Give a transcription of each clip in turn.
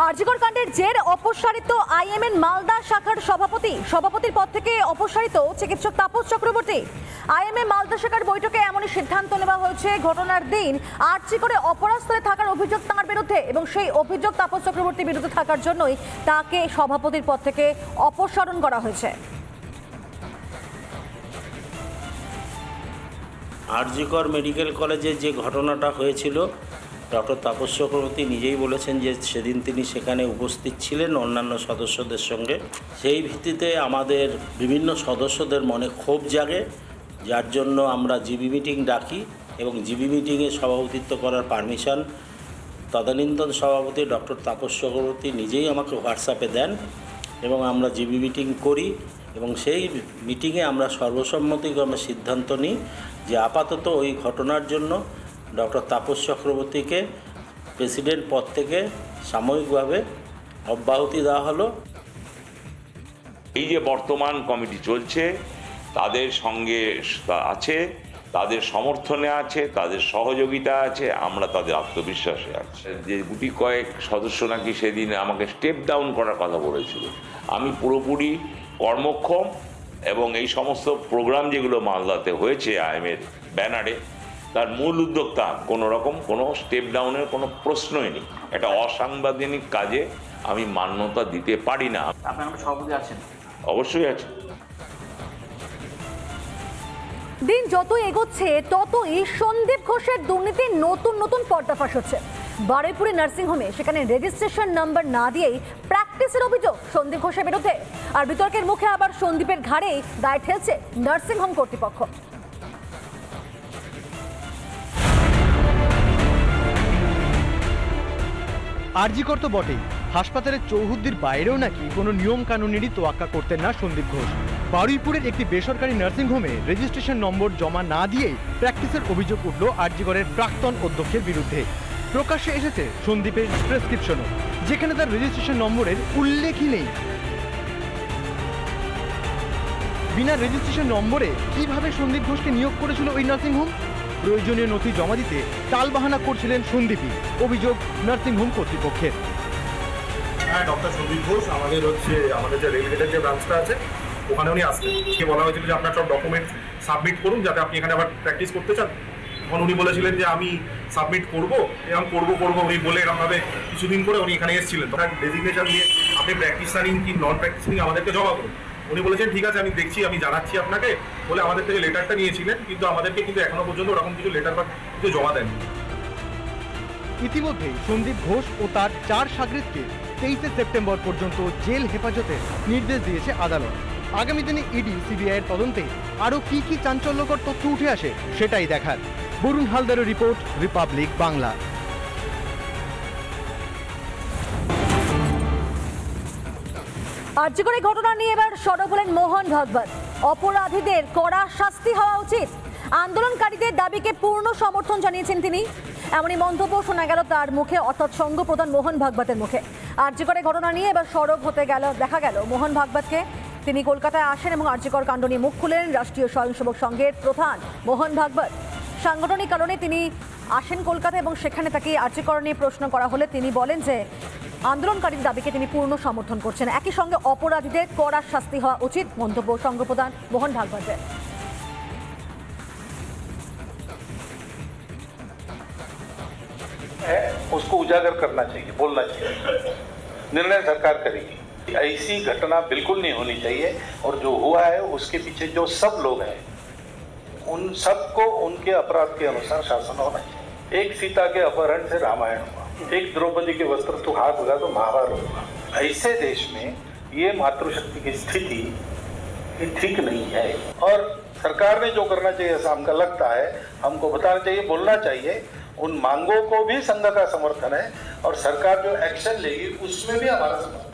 আরজিকর কাণ্ডের জের অপসারিত আইএমএন মালদা শাখার সভাপতির পদ থেকে অপসারিত চিকিৎসক তাপস চক্রবর্তী। আইএমএ মালদা শাখার বৈঠকে এমনই সিদ্ধান্ত নেওয়া হয়েছে ঘটনার দিন আরজিকরে অপরাস্থলে থাকার অভিযোগ তাঁর বিরুদ্ধে এবং সেই অভিযোগ তাপস চক্রবর্তীর বিরুদ্ধে থাকার জন্যই তাকে সভাপতির পদ থেকে অপসারণ করা হয়েছে। আরজিকর মেডিকেল কলেজে যে ঘটনাটা হয়েছিল, ডক্টর তাপস চক্রবর্তী নিজেই বলেছেন যে সেদিন তিনি সেখানে উপস্থিত ছিলেন অন্যান্য সদস্যদের সঙ্গে। সেই ভিত্তিতে আমাদের বিভিন্ন সদস্যদের মনে ক্ষোভ জাগে, যার জন্য আমরা জিবি মিটিং ডাকি এবং জিবি মিটিংয়ে সভাপতিত্ব করার পারমিশন তদানীন্তন সভাপতি ডক্টর তাপস চক্রবর্তী নিজেই আমাকে হোয়াটসঅ্যাপে দেন এবং আমরা জিবি মিটিং করি এবং সেই মিটিংয়ে আমরা সর্বসম্মতিক্রমে সিদ্ধান্ত নিই যে আপাতত ওই ঘটনার জন্য ডক্টর তাপস চক্রবর্তীকে প্রেসিডেন্ট পদ থেকে সাময়িকভাবে অব্যাহতি দেওয়া হলো। এই যে বর্তমান কমিটি চলছে তাদের সঙ্গে আছে, তাদের সমর্থনে আছে, তাদের সহযোগিতা আছে, আমরা তাদের আত্মবিশ্বাসে আছি। যে গুটি কয়েক সদস্য নাকি সেদিন আমাকে স্টেপ ডাউন করার কথা বলেছিল, আমি পুরোপুরি কর্মক্ষম এবং এই সমস্ত প্রোগ্রাম যেগুলো মালদাতে হয়েছে আইএমের ব্যানারে তার মূল উদ্যোক্তা কোনো স্টেপ ডাউনের কোনো প্রশ্নই নেই। একটা অসাংবিধানিক কাজে আমি মান্যতা দিতে পারি না। আপনার সভাপতি আছেন? অবশ্যই আছে। দিন যত এগোচ্ছে ততই সন্দীপ ঘোষের দুর্নীতির নতুন পর্দাফাশ হচ্ছে। বারুইপুরে নার্সিংহোমে সেখানে রেজিস্ট্রেশন নাম্বার না দিয়েই প্র্যাকটিসের অভিযোগ সন্দীপ ঘোষের বিরুদ্ধে। আর বিতর্কের মুখে আবার সন্দীপের ঘাড়েই দায় ঠেলছে নার্সিংহোম কর্তৃপক্ষ। আরজিকর তো বটেই, হাসপাতালের চৌহদ্দির বাইরেও নাকি কোনো নিয়ম কানুনেরই তোয়াক্কা করতেন না সন্দীপ ঘোষ। বারুইপুরের একটি বেসরকারি নার্সিংহোমে রেজিস্ট্রেশন নম্বর জমা না দিয়েই প্র্যাকটিসের অভিযোগ উঠল আরজিকরের প্রাক্তন অধ্যক্ষের বিরুদ্ধে। প্রকাশ্যে এসেছে সন্দীপের প্রেসক্রিপশনও, যেখানে তার রেজিস্ট্রেশন নম্বরের উল্লেখই নেই। বিনা রেজিস্ট্রেশন নম্বরে কিভাবে সন্দীপ ঘোষকে নিয়োগ করেছিল ওই নার্সিংহোম? প্রয়োজনীয় নথি জমা দিতে টালবাহানা করছিলেন সন্দীপই, অভিযোগ নার্সিংহোম কর্তৃপক্ষের। হ্যাঁ, ডক্টর সন্দীপ ঘোষ আমাদের যে রেলগেটের যে ব্রাঞ্চটা আছে ওখানে উনি আসতেন। সে বলা হয়েছিল যে আপনার সব ডকুমেন্ট সাবমিট করুন যাতে আপনি এখানে আবার প্র্যাকটিস করতে চান। তখন উনি বলেছিলেন যে আমি সাবমিট করবো উনি বলে এরকমভাবে কিছুদিন করে উনি এখানে এসেছিলেন। তখন ডেজিগনেশন দিয়ে আপনি প্র্যাকটিস রানিং কি নন প্র্যাকটিস রানিং আমাদেরকে জমা করুন। উনি বলেছেন ঠিক আছে আমি দেখছি, আমি জানাচ্ছি আপনাকে বলে আমাদের থেকে লেটারটা নিয়েছিলেন, কিন্তু আমাদেরকে কিন্তু এখনো পর্যন্ত ওরকম কিছু লেটার বা কিছু জমা দেননি। ইতিমধ্যে সন্দীপ ঘোষ ও তার 4 শাগরিদকে 23 সেপ্টেম্বর পর্যন্ত জেল হেফাজতের নির্দেশ দিয়েছে আদালত। আগামী দিনে ইডি সিবিআইয়ের তদন্তে আরও কি চাঞ্চল্যকর তথ্য উঠে আসে সেটাই দেখার। বরুণ হালদারের রিপোর্ট, রিপাবলিক বাংলা। আরজিকর এই ঘটনা নিয়ে এবার সরব হলেন মোহন ভাগবত। অপরাধীদের কড়া শাস্তি হওয়া উচিত, আন্দোলনকারীদের দাবিকে পূর্ণ সমর্থন জানিয়েছেন তিনি। এমনই মন্তব্য শোনা গেল তার মুখে, অর্থাৎ সংঘ প্রধান মোহন ভাগবতের মুখে। আরজিকর এই ঘটনা নিয়ে এবার সরব হতে দেখা গেল মোহন ভাগবতকে। তিনি কলকাতায় আসেন এবং আরজিকর কাণ্ড নিয়ে মুখ খুলেন রাষ্ট্রীয় স্বয়ংসেবক সংঘের প্রধান মোহন ভাগবত। সাংগঠনিক কারণে তিনি আসেন কলকাতায় এবং সেখানে তাকে আরজিকর নিয়ে প্রশ্ন করা হলে তিনি বলেন যে আন্দোলনকারীর দাবিকে তিনি পূর্ণ সমর্থন করছেন। একই সঙ্গে অপরাধীদের কড়া শাস্তি হওয়া উচিত, মন্তব্য সংঘপ্রধান মোহন ভাগবতের। उसको उजागर करना चाहिए, बोलना चाहिए। निर्णय सरकार करेगी। ऐसी घटना बिल्कुल नहीं होनी चाहिए और जो हुआ है उसके पीछे जो सब लोग हैं उन सबको उनके अपराध के अनुसार शासन होना चाहिए। एक सीता के अपहरण से रामायण हुआ, एक द्रौपदी के वस्त्र तो हाथ लगा तो महाभारत हुआ। ऐसे देश में ये मातृशक्ति की स्थिति ठीक नहीं है और सरकार ने जो करना चाहिए ऐसा हमको लगता है, हमको बताना चाहिए, बोलना चाहिए। उन मांगों को भी संघ का समर्थन है और सरकार जो एक्शन लेगी उसमें भी हमारा समर्थन है।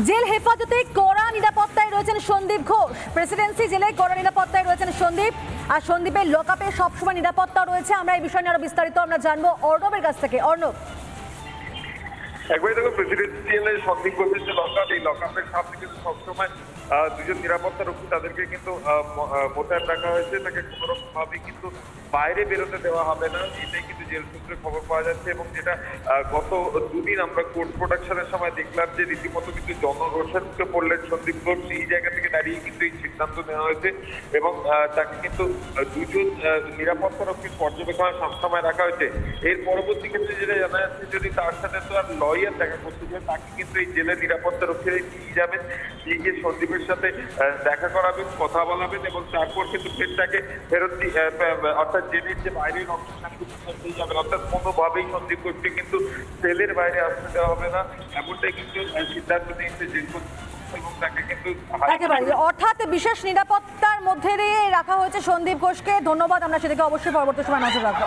জেল হেফাজতে কড়া নিরাপত্তায় রয়েছেন সন্দীপ ঘোষ। প্রেসিডেন্সি জেলে কড়া নিরাপত্তায় রয়েছেন সন্দীপ, আর সন্দীপের লকআপে সবসময় নিরাপত্তা রয়েছে। আমরা এই বিষয় নিয়ে আরো বিস্তারিত আমরা জানবো অর্ণবের কাছ থেকে। অর্ণব, একবারে দেখো, প্রেসিডেন্সি জেলে সন্দীপ ঘোষের যে লকআপ, এই লকআপের সামনে কিন্তু সবসময় দুজন নিরাপত্তা রক্ষী তাদেরকে কিন্তু মোতায়েন রাখা হয়েছে, তাকে কোনো রকমভাবে কিন্তু বাইরে বেরোতে দেওয়া হবে না, এটাই কিন্তু জেল সূত্রে খবর পাওয়া যাচ্ছে। এবং যেটা গত দুদিন আমরা কোর্ট প্রোডাকশনের সময় দেখলাম যে রীতিমতো কিন্তু জনরোষণকে পড়লেন সন্দীপ ঘোষ, এই জায়গা থেকে দাঁড়িয়ে কিন্তু এই সিদ্ধান্ত নেওয়া হয়েছে এবং তাকে কিন্তু দুজন নিরাপত্তা রক্ষীর পর্যবেক্ষণে সবসময় রাখা হয়েছে। এর পরবর্তী ক্ষেত্রে যেটা জানা যাচ্ছে, যদি তার সাথে তো আর লয়ার দেখা করতে চায়, তাকে কিন্তু এই জেলের নিরাপত্তা রক্ষীরাই নিয়ে যাবেন, গিয়ে সন্দীপের সাথে দেখা করাবেন, কথা বলাবেন এবং তারপর কিন্তু ফের তাকে ফেরত অর্থাৎ জেলের যে বাইরের অংশখানে দিয়ে যাবেন। অর্থাৎ কোনোভাবেই সন্দীপ ঘোষকে কিন্তু সেলের বাইরে আসতে দেওয়া হবে না, এমনটাই কিন্তু সিদ্ধান্ত নিয়েছে জেল কর্তৃপক্ষ এবং তাকে কিন্তু একেবারে অর্থাৎ বিশেষ নিরাপত্তার মধ্যে দিয়ে রাখা হয়েছে সন্দীপ ঘোষকে। ধন্যবাদ, আমরা সেদিকে অবশ্যই পরবর্তী সময় নজর রাখবো।